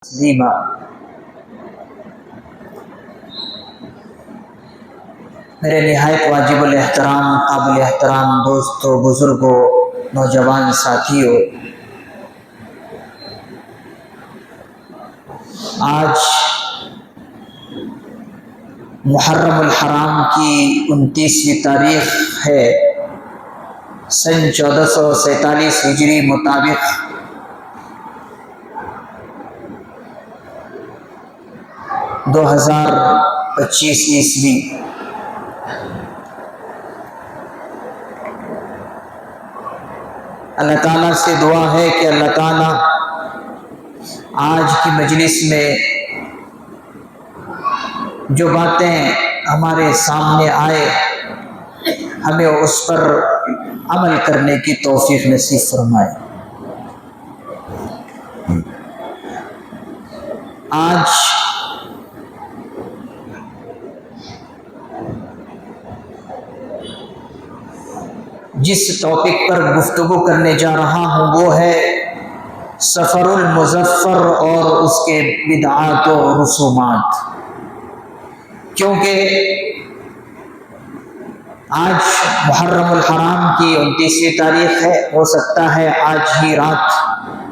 تسلیما۔ میرے نہایت واجب الاحترام قابل احترام دوستوں، بزرگوں، نوجوان ساتھیوں، آج محرم الحرام کی 29ویں تاریخ ہے، سن 1447 ہجری مطابق 2025 عیسوی۔ اللہ تعالیٰ سے دعا ہے کہ اللہ تعالیٰ آج کی مجلس میں جو باتیں ہمارے سامنے آئے ہمیں اس پر عمل کرنے کی توفیق نصیب فرمائے۔ آج جس ٹاپک پر گفتگو کرنے جا رہا ہوں وہ ہے سفر المظفر اور اس کے بدعات و رسومات، کیونکہ آج محرم الحرام کی 29ویں تاریخ ہے، ہو سکتا ہے آج ہی رات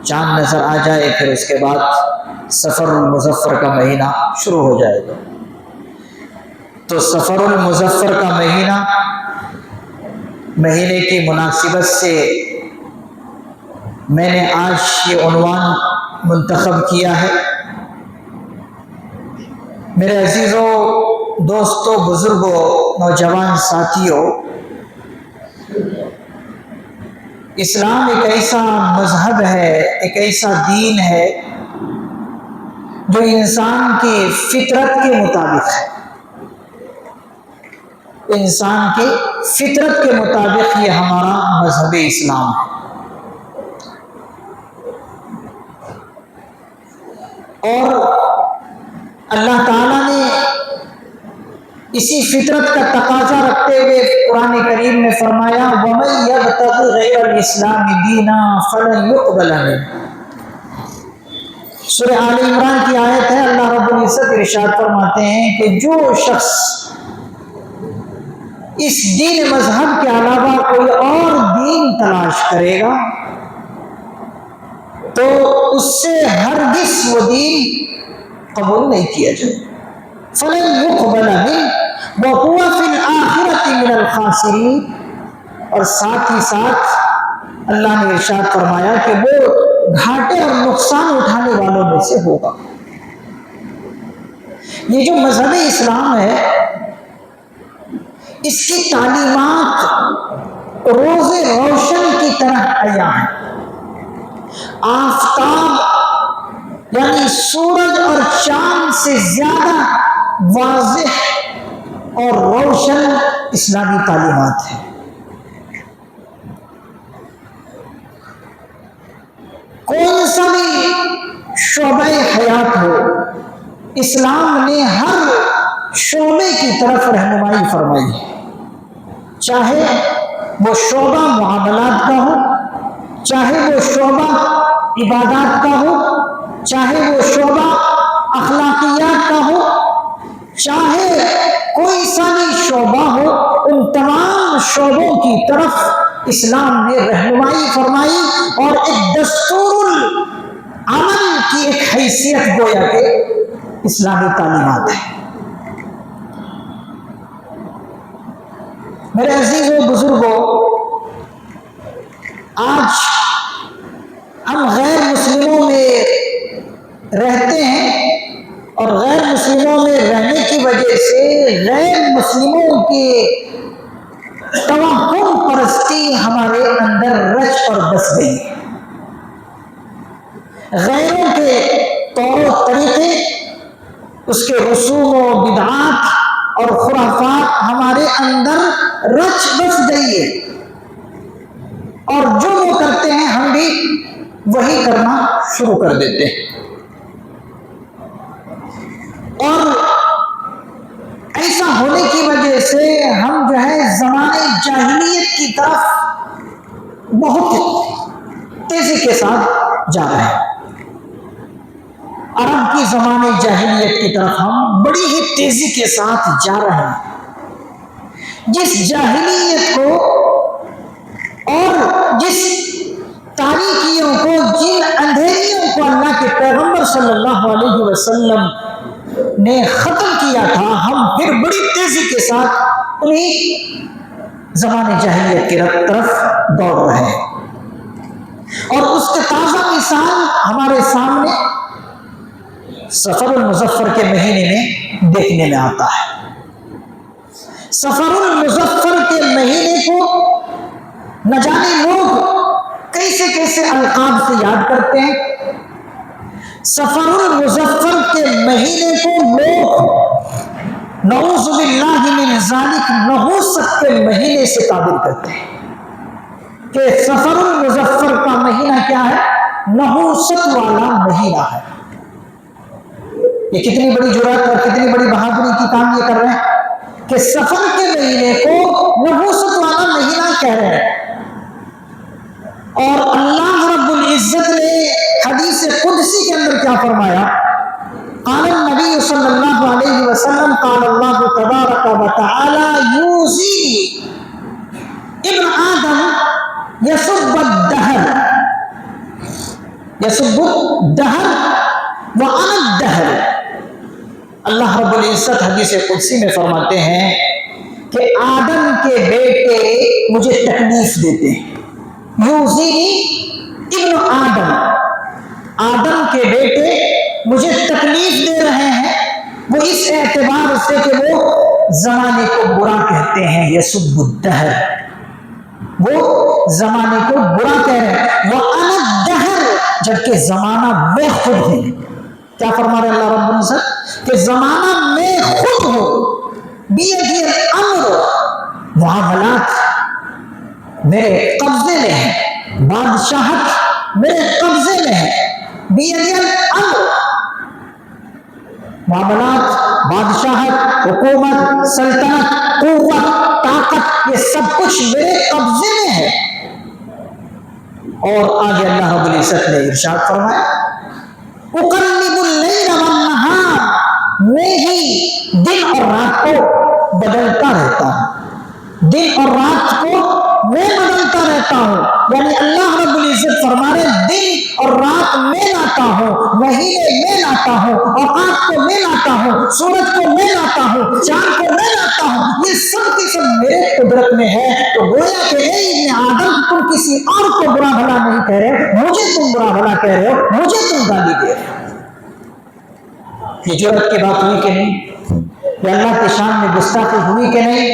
چاند نظر آ جائے، پھر اس کے بعد سفر المظفر کا مہینہ شروع ہو جائے گا۔ تو سفر المظفر کا مہینے کی مناسبت سے میں نے آج یہ عنوان منتخب کیا ہے۔ میرے عزیزوں، دوستوں، بزرگوں، نوجوان ساتھیوں، اسلام ایک ایسا مذہب ہے، ایک ایسا دین ہے جو انسان کی فطرت کے مطابق ہے۔ انسان کی فطرت کے مطابق یہ ہمارا مذہب اسلام ہے، اور اللہ تعالیٰ نے اسی فطرت کا تقاضا رکھتے ہوئے قرآن کریم میں فرمایا وَمَن يَبْتَغِ غَيْرَ الْإِسْلَامِ دِينًا فَلَن يُقْبَلَ مِنْهُ۔ سورہ آل عمران کی آیت ہے، اللہ رب العزت ارشاد فرماتے ہیں کہ جو شخص اس دین مذہب کے علاوہ کوئی اور دین تلاش کرے گا تو اس سے ہرگز وہ دین قبول نہیں کیا جائے۔ فَلَن يُقْبَلَ مِنْهُ وَهُوَ فِي الْآخِرَةِ مِنَ الْخَاسِرِينَ۔ اور ساتھ ہی ساتھ اللہ نے ارشاد فرمایا کہ وہ گھاٹے اور نقصان اٹھانے والوں میں سے ہوگا۔ یہ جو مذہب اسلام ہے، اس کی تعلیمات روز روشن کی طرح عیاں ہیں۔ آفتاب یعنی سورج اور چاند سے زیادہ واضح اور روشن اسلامی تعلیمات ہیں۔ کون سا بھی شعبہ حیات ہو، اسلام نے ہر شعبے کی طرف رہنمائی فرمائی ہے، چاہے وہ شعبہ معاملات کا ہو، چاہے وہ شعبہ عبادات کا ہو، چاہے وہ شعبہ اخلاقیات کا ہو، چاہے کوئی سا بھی شعبہ ہو، ان تمام شعبوں کی طرف اسلام نے رہنمائی فرمائی اور ایک دستور العمل کی ایک حیثیت گویا کہ اسلامی تعلیمات ہے۔ میرے عزیزوں، بزرگوں، آج ہم غیر مسلموں میں رہتے ہیں اور غیر مسلموں میں رہنے کی وجہ سے غیر مسلموں کی توہم پرستی ہمارے اندر رچ اور بس گئی ہے۔ غیروں کے طور و طریقے، اس کے رسوم و بدعات اور خرافات ہمارے اندر رچ بس گئی ہے، اور جو وہ کرتے ہیں ہم بھی وہی کرنا شروع کر دیتے ہیں، اور ایسا ہونے کی وجہ سے ہم جو ہے زمانے جاہلیت کی طرف بہت تیزی کے ساتھ جا رہے ہیں۔ عرب کی زمانے جاہلیت کی طرف ہم بڑی ہی تیزی کے ساتھ جا رہے ہیں۔ جس جاہلیت کو اور جس تاریکیوں کو، جن اندھیریوں کو اللہ کے پیغمبر صلی اللہ علیہ وسلم نے ختم کیا تھا، ہم پھر بڑی تیزی کے ساتھ انہیں زمانے جاہلیت کی طرف دوڑ رہے ہیں۔ اور اس کے تازہ مثال ہمارے سامنے سفر المظفر کے مہینے میں دیکھنے میں آتا ہے۔ سفر المظفر کے مہینے کو نہ جانے لوگ کیسے کیسے القاب سے یاد کرتے ہیں۔ سفر المظفر کے مہینے کو لوگ نعوذ باللہ من ذالک نحوست کے مہینے سے تعبیر کرتے ہیں کہ سفر المظفر کا مہینہ کیا ہے؟ نحوست والا مہینہ ہے۔ یہ کتنی بڑی جرات اور کتنی بڑی بہادری کی کام یہ کر رہے ہیں کہ سفر کے مہینے کو نحوست والا مہینہ کہہ رہے ہیں۔ اور اللہ رب العزت نے حدیث قدسی کے اندر کیا فرمایا؟ قال النبی صلی اللہ علیہ وسلم قال اللہ تبارک و تعالی یوزی ابن آدم یسب الدہر وانا الدہر۔ اللہ رب العزت حدیث قدسی میں فرماتے ہیں کہ آدم کے بیٹے مجھے تکلیف دیتے ہیں۔ یوزینی ابن آدم، آدم کے بیٹے مجھے تکلیف دے رہے ہیں، وہ اس اعتبار سے کہ وہ زمانے کو برا کہتے ہیں، یسب الدہر، وہ زمانے کو برا کہہ رہے ہیں۔ وَأَنَا الدَّهْرُ، جبکہ زمانہ میں خود ہوں۔ کیا فرما رہے اللہ رب العزت؟ کہ زمانہ میں خود ہوں، بیدی الامر، معاملات میرے قبضے میں ہیں، بادشاہت میرے قبضے میں ہے، بیدی الامر، معاملات، بادشاہت، حکومت، سلطنت، قوت، طاقت، یہ سب کچھ میرے قبضے میں ہے۔ اور آگے اللہ رب العزت نے ارشاد فرمایا اقلب اللیل والنہار، میں ہی دن اور رات کو بدلتا رہتا ہوں، دن اور رات کو میں بدلتا رہتا ہوں۔ یعنی اللہ رب العزت فرما رہے دن اور رات میں لاتا ہوں، مہینے میں لاتا ہوں، اوقات کو میں لاتا ہوں، سورج کو میں لاتا ہوں، چاند کو میں لاتا ہوں، یہ سب کی سب میرے قدرت میں ہے۔ تو گویا کہ اے ابن آدم، تم کسی اور کو برا بھلا نہیں کہہ رہے، مجھے تم برا بھلا کہہ رہے ہو، مجھے تم گالی دے رہے ہو۔ یہ جرأت کی بات ہوئی کہ نہیں؟ یہ اللہ کی شان میں گستاخی ہوئی کہ نہیں؟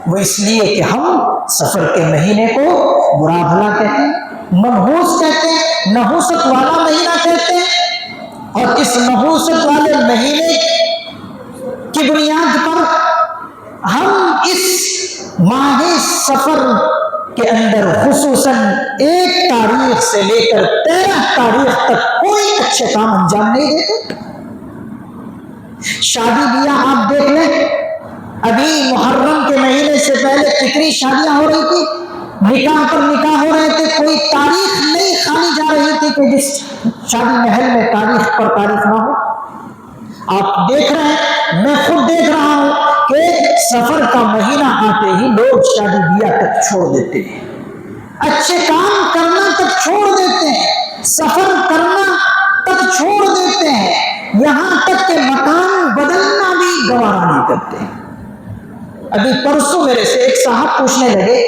وہ اس لیے کہ ہم سفر کے مہینے کو برا بھلا کہتے ہیں، منحوس کہتے ہیں، نحوست والا مہینہ کہتے ہیں۔ اور اس نحوست والے مہینے کی بنیاد پر ہم اس ماہ سفر کے اندر خصوصاً 1 تاریخ سے لے کر 13 تاریخ تک کوئی اچھے کام انجام نہیں دیتے۔ شادی بیاہ آپ دیکھ لیں، ابھی محرم کے مہینے سے پہلے کتنی شادیاں ہو رہی تھی، نکاح پر نکاح ہو رہے تھے، کوئی تاریخ نہیں کھانی جا رہی تھی کہ جس شادی محل میں تاریخ پر تاریخ نہ ہو۔ آپ دیکھ رہے ہیں، میں خود دیکھ رہا ہوں کہ سفر کا مہینہ آتے ہی لوگ شادی بیاہ تک چھوڑ دیتے ہیں، اچھے کام کرنا تک چھوڑ دیتے ہیں، سفر کرنا تک چھوڑ دیتے ہیں، یہاں تک کہ مکان بدلنا بھی گوارا نہیں کرتے۔ ابھی پرسوں میرے سے ایک صاحب پوچھنے لگے،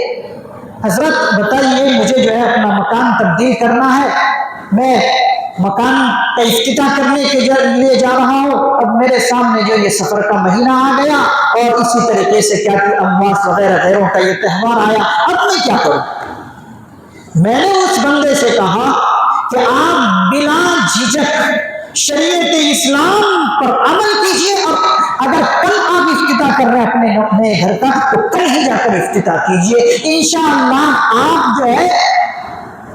حضرت بتائیے مجھے جو ہے اپنا مکان تبدیل کرنا ہے، میں مکان کا افتتاح کرنے کے لیے جا رہا ہوں، اب میرے سامنے جو یہ سفر کا مہینہ آ گیا اور اسی طریقے سے کیا کہ امواس وغیرہ غیروں کا یہ تہوار آیا، اب میں کیا کروں؟ میں نے اس بندے سے کہا کہ آپ بلا جھجک شریعت اسلام پر عمل کیجئے، اور اگر کل آپ افتتاح کر رہے ہیں اپنے نئے گھر کا تو کل ہی جا کر افتتاح کیجئے، انشاءاللہ آپ جو ہے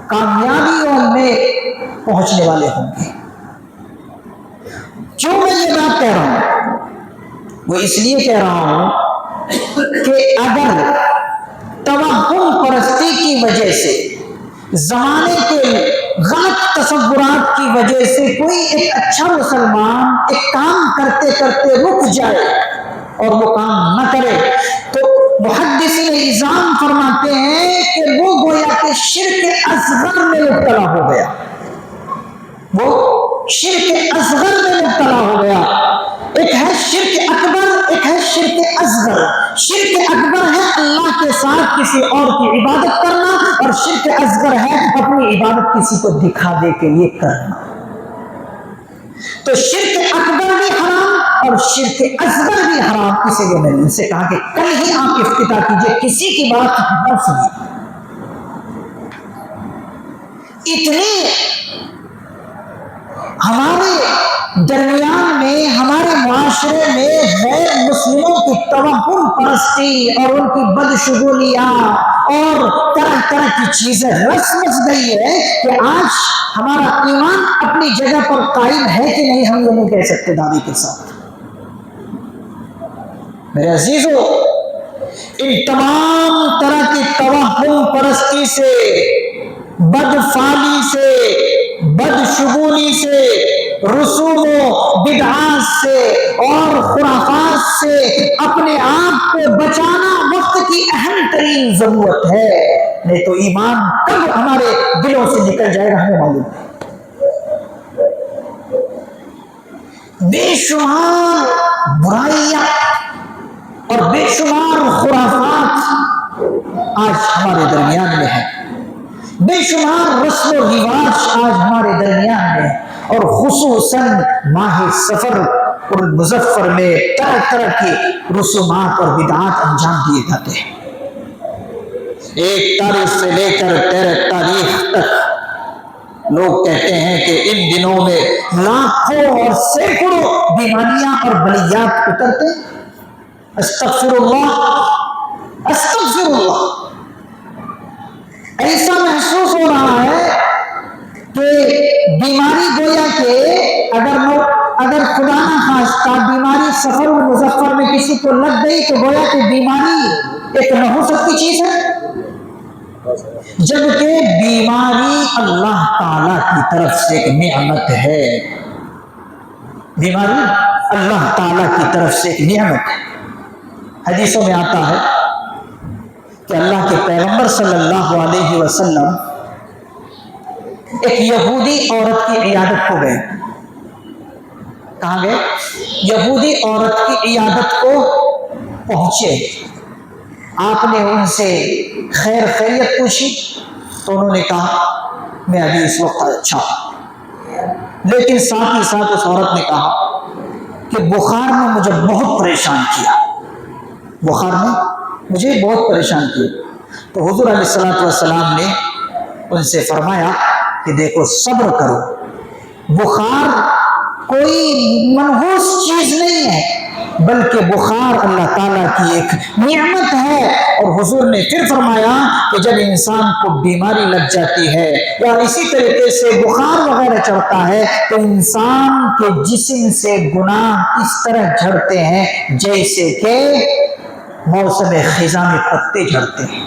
کامیابیوں میں پہنچنے والے ہوں گے۔ کیوں میں یہ بات کہہ رہا ہوں؟ وہ اس لیے کہہ رہا ہوں کہ اگر توہم پرستی کی وجہ سے زمانے کے غلط تصورات کی وجہ سے کوئی ایک اچھا مسلمان ایک کام کرتے کرتے رک جائے اور وہ کام نہ کرے تو محدثین اعظام فرماتے ہیں کہ وہ گویا کہ شرک اصغر میں مبتلا ہو گیا، وہ شرک اصغر میں مبتلا ہو گیا۔ ایک ہے شرک اکبر، ایک ہے شرک اصغر۔ شرک اکبر ہے اللہ کے ساتھ کسی اور کی عبادت کرنا، اور شرک اصغر ہے اپنی عبادت کسی کو دکھاوے کے لیے کرنا۔ تو شرک اکبر بھی حرام اور شرک اصغر بھی حرام، اسی لیے میں نے ان سے کہا کہ کل ہی آپ افتتاح کیجئے، کسی کی بات نہ سنیے۔ اتنے ہمارے درمیان میں، ہمارے معاشرے میں غیر مسلموں کی توہم پرستی اور ان کی بدشگونیاں اور طرح طرح کی چیزیں رس مچ گئی ہے کہ آج ہمارا ایمان اپنی جگہ پر قائم ہے کہ نہیں ہم یہ نہیں کہہ سکتے دعوے کے ساتھ۔ میرے عزیزو، ان تمام طرح کی توہم پرستی سے، بدفعلی سے، بدشگونی سے، رسوم و بدعات سے اور خرافات سے اپنے آپ کو بچانا وقت کی اہم ترین ضرورت ہے، نہیں تو ایمان کب ہمارے دلوں سے نکل جائے گا ہمیں معلوم ہے۔ بے شمار برائیاں اور بے شمار خرافات آج ہمارے درمیان میں ہیں، بے شمار رسم و رواج آج ہمارے درمیان میں، اور خصوصاً ماہ سفر اور مظفر میں طرح طرح کی رسومات اور بدعات انجام دیے جاتے ہیں۔ 1 تاریخ سے لے کر 13 تاریخ تک لوگ کہتے ہیں کہ ان دنوں میں لاکھوں اور سینکڑوں بیماریاں اور بلیات اترتے ہیں۔ استغفر اللہ، استغفر اللہ۔ ایسا محسوس ہو رہا ہے کہ بیماری گویا کہ اگر خدا نہ خواستہ بیماری سفر و مظفر میں کسی کو لگ گئی تو گویا کہ بیماری ایک نہ ہو سکتی چیز ہے، جبکہ بیماری اللہ تعالی کی طرف سے ایک نعمت ہے۔ بیماری اللہ تعالی کی طرف سے ایک نعمت ہے۔ حدیثوں میں آتا ہے کہ اللہ کے پیغمبر صلی اللہ علیہ وسلم ایک یہودی عورت کی عیادت کو گئے۔ کہاں گئے؟ یہودی عورت کی عیادت کو پہنچے۔ آپ نے ان سے خیر خیریت پوچھی تو انہوں نے کہا میں ابھی اس وقت اچھا ہوں، لیکن ساتھ ہی ساتھ اس عورت نے کہا کہ بخار نے مجھے بہت پریشان کیا، بخار نے مجھے بہت پریشان کیا۔ تو حضور علیہ الصلوۃ والسلام نے ان سے فرمایا کہ دیکھو صبر کرو، بخار کوئی منحوس چیز نہیں ہے بلکہ بخار اللہ تعالیٰ کی ایک نعمت ہے۔ اور حضور نے پھر فرمایا کہ جب انسان کو بیماری لگ جاتی ہے یا اسی طریقے سے بخار وغیرہ چڑھتا ہے تو انسان کے جسم سے گناہ اس طرح جھڑتے ہیں جیسے کہ موسم خزاں میں پتے جھڑتے ہیں۔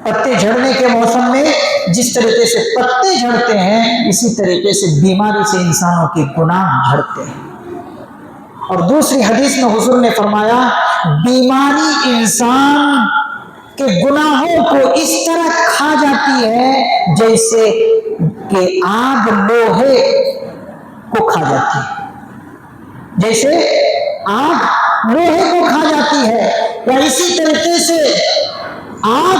پتے جھڑنے کے موسم میں جس طریقے سے پتے جھڑتے ہیں اسی طریقے سے بیماری سے انسانوں کے گناہ جھڑتے ہیں۔ اور دوسری حدیث میں حضور نے فرمایا بیماری انسان کے گناہوں کو اس طرح کھا جاتی ہے جیسے کہ آگ لوہے کو کھا جاتی ہے، جیسے آگ لوہے کو کھا جاتی ہے، یا اسی طریقے سے آگ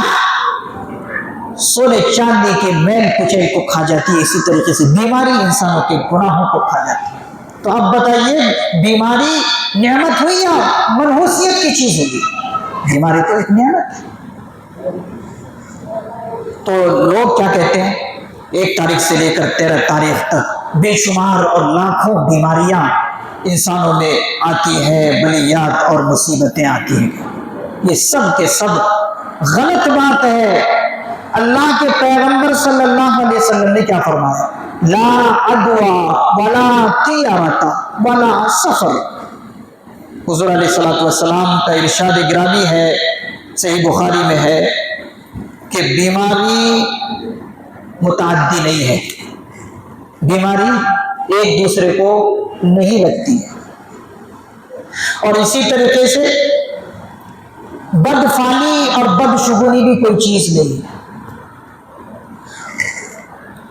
سونے چاندی کے میل کچیل کو کھا جاتی ہے، اسی طریقے سے بیماری انسانوں کے گناہوں کو کھا جاتی ہے۔ تو اب بتائیے بیماری نعمت ہوئی یا منحوسیت کی چیز ہوگی؟ بیماری تو ایک نعمت ہے۔ تو لوگ کیا کہتے ہیں 1 تاریخ سے لے کر 13 تاریخ تک بے شمار اور لاکھوں بیماریاں انسانوں میں آتی ہیں، بلیات اور مصیبتیں آتی ہیں۔ یہ سب کے سب غلط بات ہے۔ اللہ کے پیغمبر صلی اللہ علیہ وسلم نے کیا فرمایا؟ لا عدوا ولا طیرۃ ولا سفر۔ حضور علیہ الصلوۃ والسلام کا ارشاد گرامی ہے، صحیح بخاری میں ہے کہ بیماری متعدی نہیں ہے، بیماری ایک دوسرے کو نہیں لگتی ہے، اور اسی طریقے سے بدفعلی اور بدشگونی بھی کوئی چیز نہیں ہے،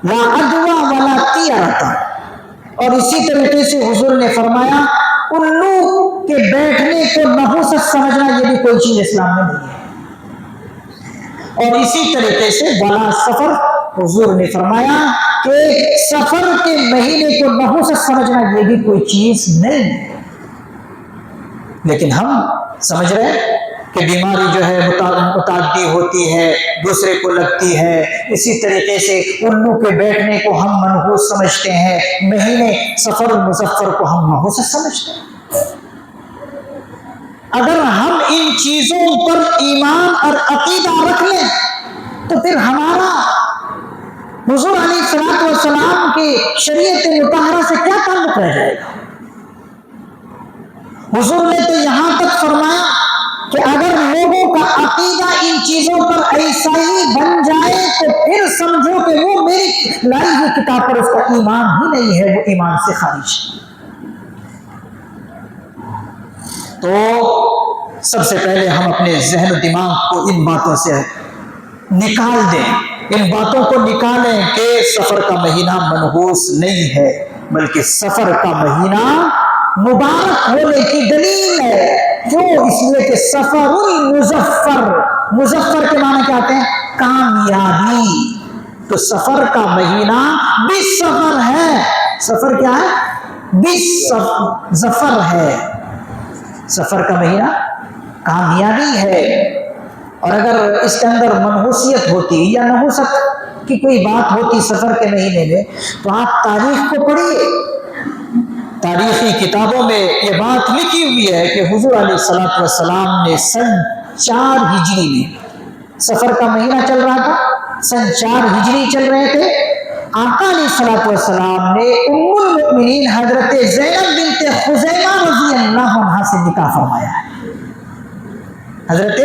لا عدوى ولا طیرۃ، اور اسی طریقے سے حضور نے فرمایا الو کے بیٹھنے کو نحوست سمجھنا یہ بھی کوئی چیز اسلام میں نہیں ہے، اور اسی طریقے سے ولا سفر، حضور نے فرمایا کہ سفر کے مہینے کو نحوست سمجھنا یہ بھی کوئی چیز نہیں ہے، لیکن ہم سمجھ رہے ہیں کہ بیماری جو ہے متعدی ہوتی ہے، دوسرے کو لگتی ہے، اسی طریقے سے الو کے بیٹھنے کو ہم منحوس سمجھتے ہیں، مہینے سفر المظفر کو ہم نحوست سمجھتے ہیں۔ اگر ہم ان چیزوں پر ایمان اور عقیدہ رکھ لیں تو پھر ہمارا حضور علیہ الصلوۃ والسلام کی شریعت مطہرہ سے کیا تعلق رہ جائے گا؟ حضور نے تو یہاں تک فرمایا کہ اگر لوگوں کا عقیدہ ان چیزوں پر ایسا ہی بن جائے تو پھر سمجھو کہ وہ میری لائی ہوئی کتاب پر اس کا ایمان ہی نہیں ہے، وہ ایمان سے خارج ہے۔ تو سب سے پہلے ہم اپنے ذہن و دماغ کو ان باتوں سے نکال دیں، ان باتوں کو نکالیں کہ سفر کا مہینہ منحوس نہیں ہے، بلکہ سفر کا مہینہ مبارک ہونے کی دلیل ہے۔ کیوں؟ اس لیے کہ سفر المظفر، مظفر کے معنی کیا آتے ہیں؟ کامیابی۔ تو سفر کا مہینہ بھی سفر ہے، سفر کیا ہے؟ بھی ظفر ہے، سفر کا مہینہ کامیابی ہے۔ اور اگر اس کے اندر منحوسیت ہوتی یا نحوست کی کوئی بات ہوتی سفر کے مہینے میں تو آپ تاریخ کو پڑھیے، تاریخی کتابوں میں یہ بات لکھی ہوئی ہے کہ حضور علیہ الصلوۃ والسلام نے سن 4 ہجری میں، سفر کا مہینہ چل رہا تھا، سن 4 ہجری چل رہے تھے، آقا علیہ الصلوۃ والسلام نے ام المؤمنین حضرت زینب بنت خزیمہ رضی اللہ عنہا سے نکاح فرمایا ہے۔ حضرت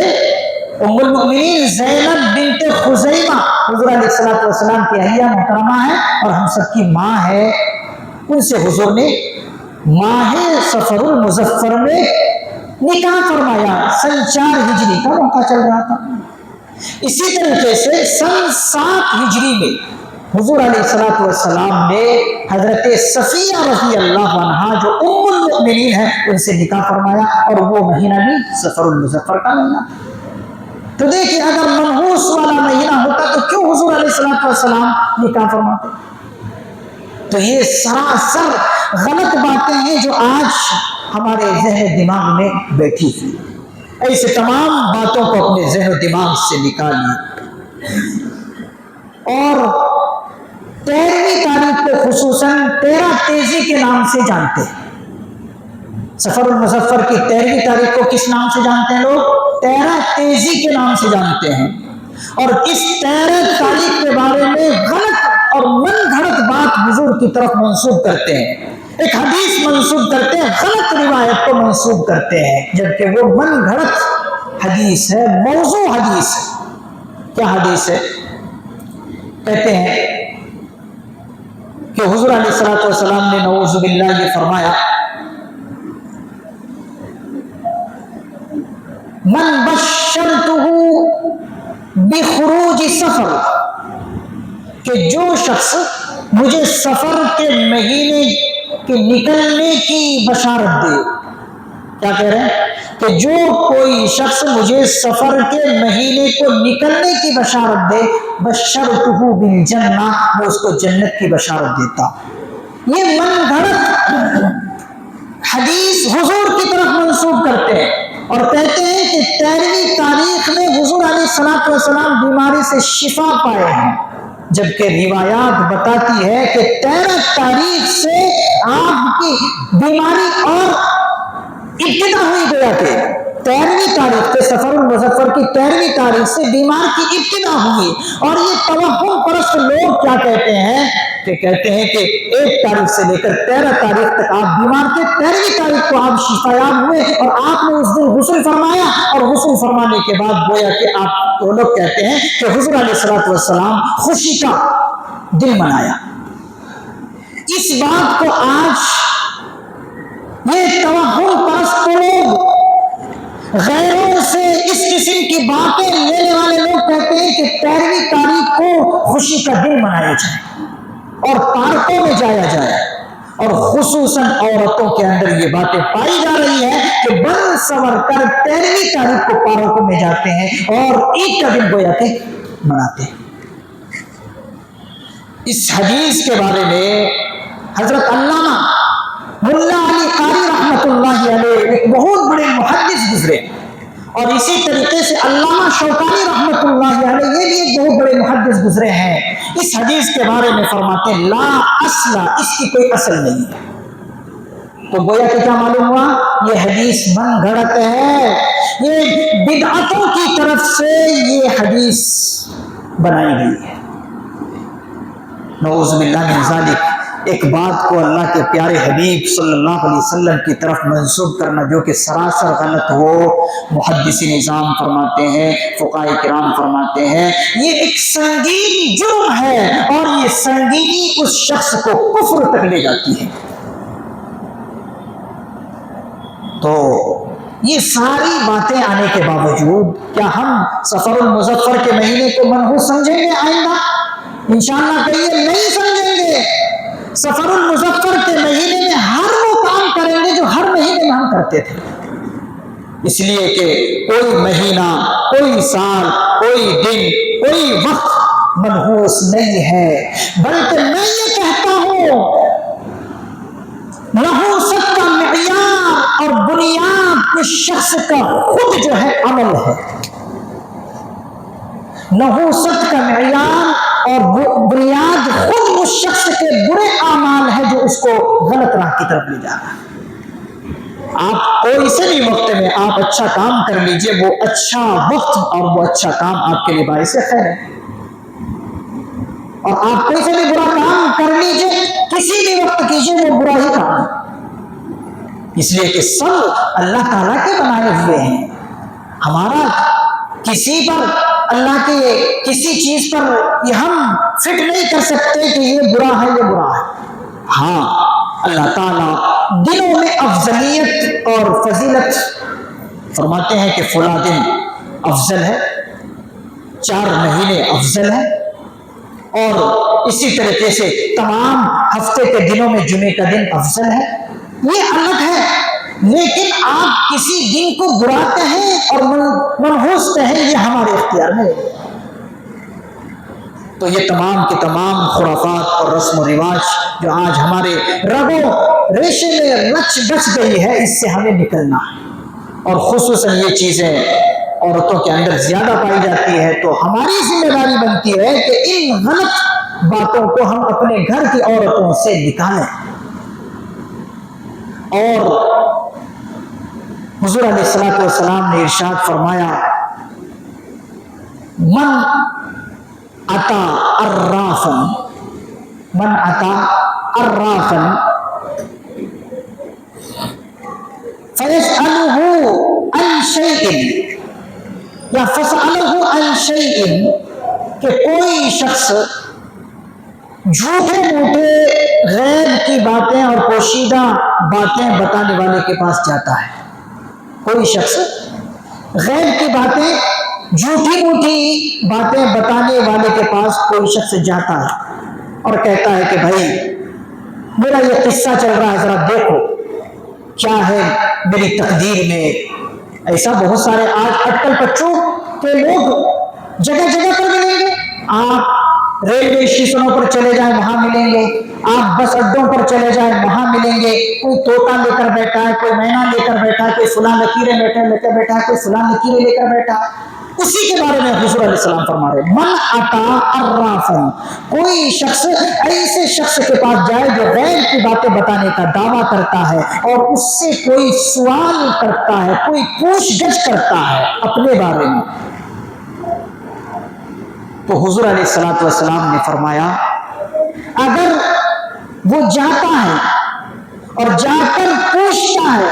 ام المؤمنین زینب بنت خزیمہ حضور علیہ الصلوۃ والسلام کی اہلیہ محترمہ ہے اور ہم سب کی ماں ہے، ان سے حضور نے ماہ سفر المظفر میں نکاح فرمایا، سن 4 ہجری کا موقع چل رہا تھا۔ اسی طریقے سے سن 7 ہجری میں حضور علیہ الصلوۃ والسلام نے حضرت صفیہ رضی اللہ عنہا جو ام المؤمنین ہے ان سے نکاح فرمایا، اور وہ مہینہ بھی سفر المظفر کا مہینہ۔ تو دیکھیے اگر منحوس والا مہینہ ہوتا تو کیوں حضور علیہ الصلوۃ والسلام نکاح فرماتے؟ تو یہ سراسر غلط باتیں ہیں جو آج ہمارے ذہن دماغ میں بیٹھی ہوئی۔ ایسے تمام باتوں کو اپنے ذہن و دماغ سے نکالیے، اور 13ویں تاریخ کو خصوصاً 13 تیزی کے نام سے جانتے ہیں۔ سفر المظفر کی 13ویں تاریخ کو کس نام سے جانتے ہیں لوگ؟ 13 تیزی کے نام سے جانتے ہیں، اور اس 13 تاریخ کے بارے میں غلط اور من گھڑت بات حضور کی طرف منسوب کرتے ہیں، ایک حدیث منسوب کرتے ہیں، غلط روایت کو منسوب کرتے ہیں، جبکہ وہ من گھڑت حدیث ہے، موضوع حدیث ہے۔ کیا حدیث ہے؟ کہتے ہیں کہ حضور علیہ الصلوۃ والسلام نے نعوذ باللہ یہ فرمایا، من بشرتہ بخروج سفر، کہ جو شخص مجھے سفر کے مہینے کے نکلنے کی بشارت دے، کیا کہہ رہے ہیں کہ جو کوئی شخص مجھے سفر کے مہینے کو نکلنے کی بشارت دے، بشرتہ بالجنہ، میں اس کو جنت کی بشارت دیتا۔ یہ من گھڑت حدیث حضور کی طرف منسوب کرتے ہیں اور کہتے ہیں کہ 13ویں تاریخ میں حضور علیہ الصلوۃ والسلام بیماری سے شفا پائے ہیں، جبکہ روایات بتاتی ہے کہ 13 تاریخ سے آپ کی بیماری اور ابتدا ہوئی گیا کہ 13ویں تاریخ سے سفر المظفر کی 13ویں تاریخ سے بیمار کی ابتدا ہوئی. اور یہ توہم پرست لوگ کیا کہتے ہیں کہ کہتے ہیں کہ 1 تاریخ سے لے کر 13 تاریخ تک آپ بیمار تھے, 13ویں تاریخ کو آپ شفایاب ہوئے اور آپ نے اس دن غسل فرمایا, اور غسل فرمانے کے بعد گویا کہ آپ وہ لوگ کہتے ہیں کہ حضور علیہ الصلوۃ والسلام خوشی کا دن منایا. اس بات کو آج یہ توہم پرست لوگ, غیروں سے اس قسم کی باتیں لینے والے لوگ کہتے ہیں کہ 13ویں تاریخ کو خوشی کا دن منایا جائے اور پارکوں میں جایا جائے, اور خصوصاً عورتوں کے اندر یہ باتیں پائی جا رہی ہے کہ بن سور کر 13ویں تاریخ کو پارکوں میں جاتے ہیں اور عید کا دن گویا کہ مناتے ہیں. اس حدیث کے بارے میں حضرت علامہ ملا علی قاری رحمۃ اللہ علیہ ایک بہت بڑے محدث گزرے, اور اسی طریقے سے علامہ شوکانی رحمۃ اللہ علیہ یہ بھی ایک بہت بڑے محدث گزرے ہیں. اس حدیث کے بارے میں فرماتے ہیں لا اصل, اس کی کوئی اصل نہیں ہے. تو گویا کہ کیا معلوم ہوا, یہ حدیث من گھڑت ہے, یہ بدعتوں کی طرف سے یہ حدیث بنائی گئی ہے. نعوذ باللہ من ذالک. ایک بات کو اللہ کے پیارے حبیب صلی اللہ علیہ وسلم کی طرف منسوب کرنا جو کہ سراسر غلط ہو, محدثین نظام فرماتے ہیں, فقہاء کرام فرماتے ہیں یہ ایک سنگین جرم ہے, اور یہ سنگینی اس شخص کو کفر تک لے جاتی ہے. تو یہ ساری باتیں آنے کے باوجود کیا ہم سفر المظفر کے مہینے کو منحوس سمجھیں گے؟ آئندہ انشاءاللہ کہیے نہیں سمجھیں گے. سفر المظفر کے مہینے میں ہر وہ کام کریں گے جو ہر مہینے میں ہم کرتے تھے, اس لیے کہ کوئی مہینہ, کوئی سال, کوئی دن, کوئی وقت منحوس نہیں ہے, بلکہ میں یہ کہتا ہوں نحوست کا معیار اور بنیاد اس شخص کا خود جو ہے عمل ہے. نحوست کا معیار اور بنیاد خود اس شخص کے برے اعمال ہے جو اس کو غلط راہ کی طرف لے جا رہا ہے. آپ کوئی سے بھی وقت میں آپ اچھا کام کر لیجئے, وہ اچھا وقت اور وہ اچھا کام آپ کے لیے باعث خیر ہے, اور آپ کوئی سے بھی برا کام کر لیجئے, کسی بھی وقت کیجئے, وہ برا ہی کام ہے, اس لیے کہ سب اللہ تعالیٰ کے بنائے ہوئے ہیں. ہمارا کسی پر, اللہ کے کسی چیز پر یہ ہم فٹ نہیں کر سکتے کہ یہ برا ہے, یہ برا ہے. ہاں اللہ تعالیٰ دنوں میں افضلیت اور فضیلت فرماتے ہیں کہ فلاں دن افضل ہے, 4 مہینے افضل ہے, اور اسی طریقے سے تمام ہفتے کے دنوں میں جمعے کا دن افضل ہے. یہ الگ ہے, لیکن آپ کسی دن کو براتے ہیں اور منحوس ہیں, یہ ہمارے اختیار میں. تو یہ تمام کے تمام خرافات اور رسم و رواج جو آج ہمارے رگوں ریشے میں رچ بچ گئی ہے, اس سے ہمیں نکلنا ہے. اور خصوصاً یہ چیزیں عورتوں کے اندر زیادہ پائی جاتی ہے, تو ہماری ذمہ داری بنتی ہے کہ ان غلط باتوں کو ہم اپنے گھر کی عورتوں سے نکالیں. اور حضور علیہ الصلوۃ والسلام نے ارشاد فرمایا من اتا عرافا, من اتا عرافا فیسألہ عن شیء یا فسألہ عن شیء, کہ کوئی شخص جھوٹے موٹے غیب کی باتیں اور پوشیدہ باتیں بتانے والے کے پاس جاتا ہے. کوئی شخص غیب کی باتیں, جھوٹی موٹی باتیں بتانے والے کے پاس کوئی شخص جاتا ہے اور کہتا ہے کہ بھائی میرا یہ قصہ چل رہا ہے, ذرا دیکھو کیا ہے میری تقدیر میں. ایسا بہت سارے آج اٹکل پچوں کے لوگ جگہ جگہ پر ملیں گے. آپ ریلوے اسٹیشنوں پر چلے جائیں وہاں ملیں گے, آپ بس اڈوں پر چلے جائیں وہاں ملیں گے. کوئی طوطا لے کر بیٹھا ہے, کوئی مینا لے کر بیٹھا ہے, کوئی فلاں لکیریں لے کر بیٹھا ہے, کوئی فلاں لکیریں لے کر بیٹھا ہے. اسی کے بارے میں حضور علیہ السلام فرما رہے من اتا عرافا, کوئی شخص ایسے شخص کے پاس جائے جو غیب کی باتیں بتانے کا دعویٰ کرتا ہے اور اس سے کوئی سوال کرتا ہے، کوئی پوچھ گچھ کرتا ہے اپنے بارے میں، تو حضور علیہ الصلوۃ والسلام نے فرمایا اگر وہ جاتا ہے اور جا کر پوچھتا ہے،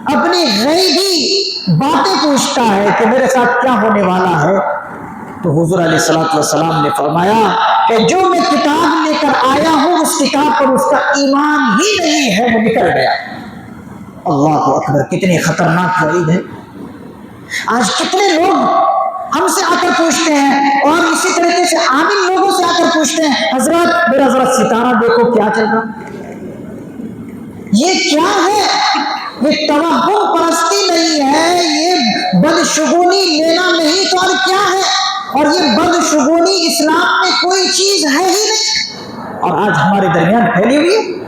اپنی غیبی باتیں پوچھتا ہے کہ میرے ساتھ کیا ہونے والا ہے، تو حضور علیہ الصلوۃ والسلام نے فرمایا کہ جو میں کتاب لے کر آیا ہوں اس کتاب پر اس کا ایمان ہی نہیں ہے، وہ نکل گیا۔ اللہ اکبر، کتنی خطرناک وعید ہے۔ آج کتنے لوگ ہم سے آ کر پوچھتے ہیں اور اسی طریقے سے عامل لوگوں سے آ کر پوچھتے ہیں، حضرت میرا ذرا ستارہ دیکھو کیا چل رہا۔ یہ کیا ہے؟ یہ توہم پرستی نہیں ہے، یہ بدشگونی لینا نہیں تو اور کیا ہے؟ اور یہ بدشگونی اسلام میں کوئی چیز ہے ہی نہیں، اور آج ہمارے درمیان پھیلی ہوئی ہے۔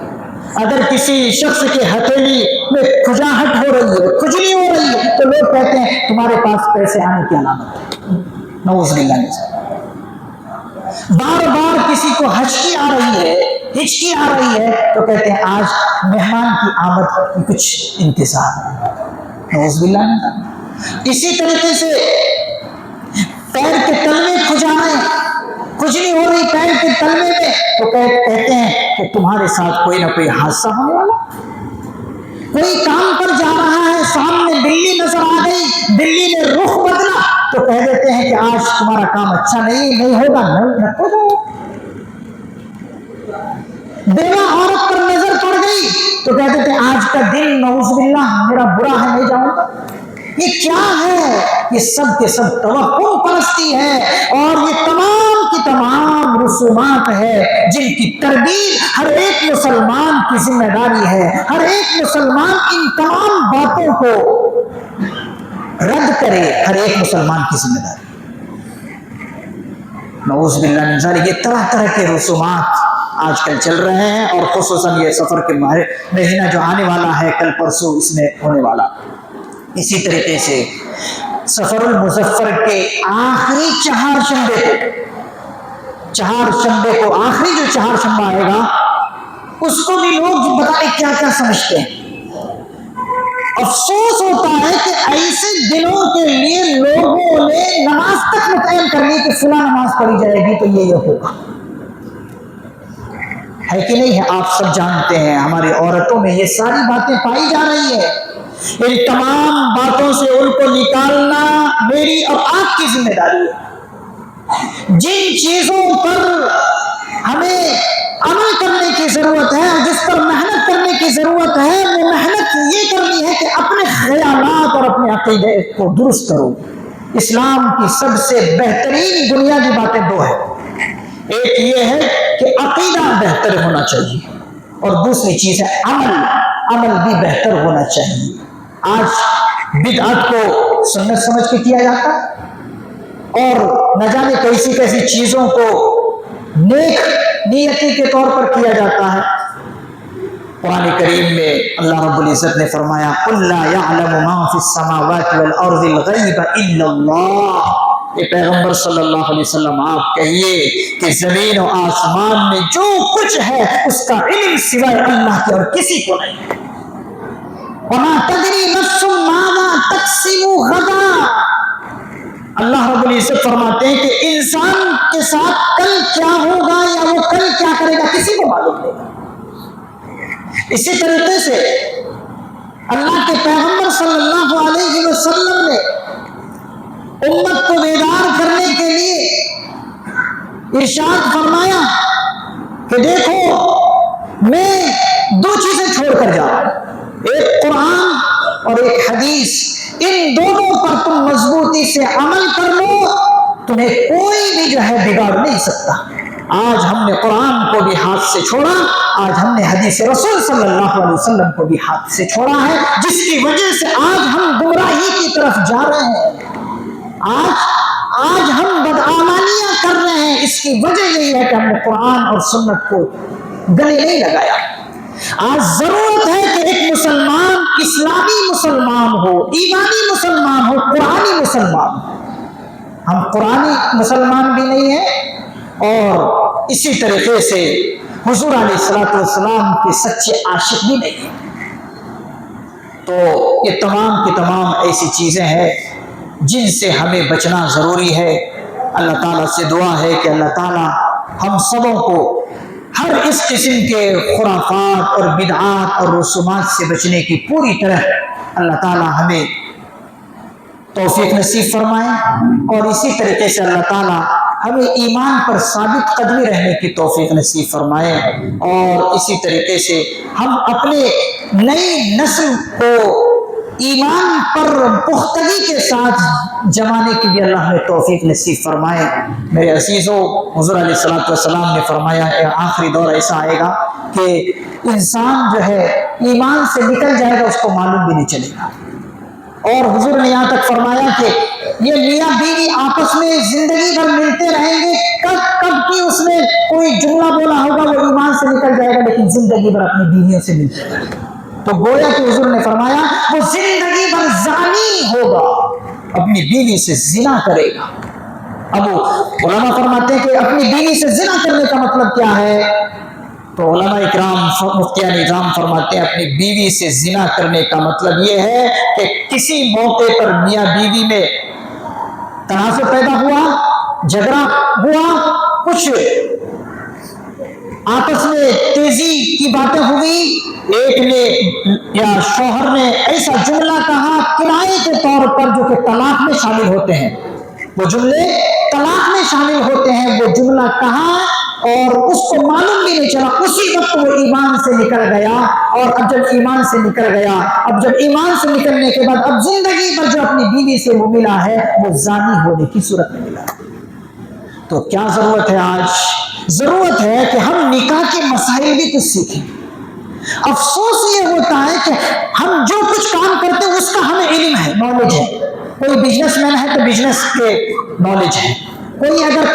اگر کسی شخص کے ہتھیلی میں کھجاہٹ ہو رہی ہے، کھجلی ہو رہی ہے، تو لوگ کہتے ہیں تمہارے پاس پیسے آنے کی علامت ہے، نعوذ باللہ من ذالک۔ بار بار کسی کو ہچکی آ رہی ہے، ہچکی آ رہی ہے، تو کہتے ہیں آج مہمان کی آمد کی کچھ انتظار ہے، نعوذ باللہ من ذالک۔ اسی طریقے سے پیر کے تلوے کھجانے، کھجلی ہو رہی پیر کے تلوے میں، تو کہتے ہیں کہ تمہارے ساتھ کوئی نہ کوئی حادثہ ہونے والا۔ کوئی کام پر جا رہا ہے، سامنے بلی نظر آ گئی، بلی نے رخ بدلا، تو کہہ دیتے ہیں کہ آج تمہارا کام اچھا نہیں ہوگا، نہ ہو جائے۔ بیوہ عورت پر نظر پڑ گئی تو کہہ دیتے ہیں آج کا دن نعوذ باللہ میرا برا ہے، نہیں جاؤں گا۔ یہ کیا ہے؟ یہ سب کے سب توہم پرستی ہے، اور یہ تمام کی تمام رسومات ہے جن کی تربیت ہر ایک مسلمان کی ذمہ داری ہے۔ ہر ایک مسلمان ان تمام باتوں کو رد کرے، ہر ایک مسلمان کی ذمہ داری۔ نعوذ باللہ من ذالک، یہ طرح طرح کے رسومات آج کل چل رہے ہیں، اور خصوصاً یہ سفر کے مہینہ جو آنے والا ہے، کل پرسوں اس میں ہونے والا۔ اسی طریقے سے سفر المظفر کے آخری چہار شنبے کو آخری جو چہار شنبہ آئے گا، اس کو بھی لوگ بتائیں کیا کیا سمجھتے ہیں۔ افسوس ہوتا ہے کہ ایسے دنوں کے لیے لوگوں نے نماز تک متعین کر لی کہ فلاں نماز پڑھی جائے گی تو یہ ہوگا، ہے کہ نہیں ہے؟ آپ سب جانتے ہیں ہماری عورتوں میں یہ ساری باتیں پائی جا رہی ہے۔ ان تمام باتوں سے ان کو نکالنا میری اور آپ کی ذمہ داری ہے۔ جن چیزوں پر ہمیں عمل کرنے کی ضرورت ہے، جس پر محنت کرنے کی ضرورت ہے، وہ محنت یہ کرنی ہے کہ اپنے خیالات اور اپنے عقیدے کو درست کرو۔ اسلام کی سب سے بہترین بنیادی باتیں دو ہیں، ایک یہ ہے کہ عقیدہ بہتر ہونا چاہیے، اور دوسری چیز ہے عمل بھی بہتر ہونا چاہیے۔ آج بدعت کو سنت سمجھ کے کیا جاتا ہے، اور نہ جانے کیسی کیسی چیزوں کو نیک نیتی کے طور پر کیا جاتا ہے۔ قرآن کریم میں اللہ رب العزت نے فرمایا قُلْ لَا يَعْلَمُ مَا فِي السَّمَاوَاتِ وَالْأَرْضِ الْغَيْبَ إِلَّا اللَّهُ۔ یہ پیغمبر صلی اللہ علیہ وسلم آپ کہیے کہ زمین و آسمان میں جو کچھ ہے اس کا علم سوائے اللہ کے اور کسی کو نہیں ہے۔ وَمَا تَدْرِي نَفْسٌ مَاذَا تَكْسِبُ غَدًا۔ اللہ رب العزت فرماتے ہیں کہ انسان کے ساتھ کل کیا ہوگا یا وہ کل کیا کرے گا کسی کو معلوم نہیں۔ اسی طریقے سے اللہ کے پیغمبر صلی اللہ علیہ وسلم نے امت کو بیدار کرنے کے لیے ارشاد فرمایا کہ دیکھو میں دو چیزیں چھوڑ کر جا رہا ہوں، ایک قرآن اور ایک حدیث، ان دونوں پر تم مضبوطی سے عمل کر لو، تمہیں کوئی بھی جو ہے بگاڑ نہیں سکتا۔ آج ہم نے قرآن کو بھی ہاتھ سے چھوڑا، آج ہم نے حدیث رسول صلی اللہ علیہ وسلم کو بھی ہاتھ سے چھوڑا ہے، جس کی وجہ سے آج ہم گمراہی کی طرف جا رہے ہیں، آج ہم بدعمالیاں کر رہے ہیں۔ اس کی وجہ یہی ہے کہ ہم نے قرآن اور سنت کو گلے نہیں لگایا۔ آج ضرورت ہے کہ ایک مسلمان اسلامی مسلمان ہو، ایمانی مسلمان ہو، قرآنی مسلمان ہو۔ ہم قرآنی مسلمان بھی نہیں ہیں، اور اسی طریقے سے حضور علیہ الصلوۃ والسلام کے سچے عاشق بھی نہیں ہیں۔ تو یہ تمام کی تمام ایسی چیزیں ہیں جن سے ہمیں بچنا ضروری ہے۔ اللہ تعالیٰ سے دعا ہے کہ اللہ تعالیٰ ہم سبوں کو ہر اس قسم کے خرافات اور بدعات اور رسومات سے بچنے کی پوری طرح اللہ تعالیٰ ہمیں توفیق نصیب فرمائے، اور اسی طریقے سے اللہ تعالیٰ ہمیں ایمان پر ثابت قدمی رہنے کی توفیق نصیب فرمائے، اور اسی طریقے سے ہم اپنے نئی نسل کو ایمان پر پختگی کے ساتھ جمانے کی بھی اللہ ہمیں توفیق نصیب فرمائے۔ میرے عزیزو، حضور علیہ الصلوۃ والسلام نے فرمایا آخری دور ایسا آئے گا کہ انسان جو ہے ایمان سے نکل جائے گا، اس کو معلوم بھی نہیں چلے گا۔ اور حضور نے یہاں تک فرمایا کہ یہ میاں بیوی آپس میں زندگی بھر ملتے رہیں گے، کب کی اس نے کوئی جملہ بولا ہوگا وہ ایمان سے نکل جائے گا، لیکن زندگی بھر اپنی بیویوں سے ملتے رہیں گے۔ تو گویا کہ حضور نے فرمایا وہ زندگی بھر زانی ہوگا، اپنی بیوی سے زنا کرے گا۔ اب علماء فرماتے ہیں کہ اپنی بیوی سے زنا کرنے کا مطلب کیا ہے؟ تو علماء اکرام مفتیان اعظام فرماتے ہیں اپنی بیوی سے زنا کرنے کا مطلب یہ ہے کہ کسی موقع پر میاں بیوی میں تنازع پیدا ہوا، جھگڑا ہوا، کچھ آپس میں تیزی کی باتیں ہوئی، ایک نے یا شوہر نے ایسا جملہ کہا کنایے کے طور پر جو کہ طلاق میں شامل ہوتے ہیں، وہ جملے طلاق میں شامل ہوتے ہیں، وہ جملہ کہا اور اس کو معلوم بھی نہیں چلا، اسی وقت وہ ایمان سے نکل گیا، اور اب جب ایمان سے نکل گیا، اب جب ایمان سے نکلنے کے بعد اب زندگی پر جو اپنی بیوی سے وہ ملا ہے وہ زانی ہونے کی صورت میں ملا۔ تو کیا ضرورت ہے؟ آج ضرورت ہے کہ ہم نکاح کے مسائل بھی کچھ سیکھیں۔ افسوس یہ ہوتا ہے کہ ہم جو کچھ کام کرتے ہیں اس کا ہمیں علم ہے، نالج ہے۔ کوئی بزنس مین ہے تو بزنس کے نالج ہے، کوئی اگر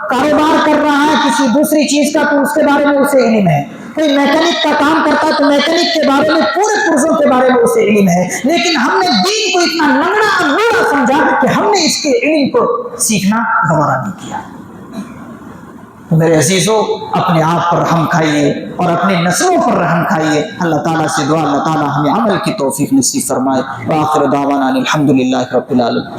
کاروبار کر رہا ہے کسی دوسری چیز کا تو اس کے بارے میں اسے علم ہے، کوئی میکینک کا کام کرتا ہے تو میکینک کے بارے میں پورے پرزوں کے بارے میں اسے علم ہے، لیکن ہم نے دین کو اتنا لنگڑا اور لوڑا سمجھا کہ ہم نے اس کے علم کو سیکھنا گوارا نہیں کیا۔ تو میرے عزیزو، اپنے آپ پر رحم کھائیے اور اپنے نسلوں پر رحم کھائیے۔ اللہ تعالیٰ سے دعا اللہ تعالیٰ ہمیں عمل کی توفیق نصیب فرمائے۔ وآخر دعوانا الحمدللہ رب العالمین۔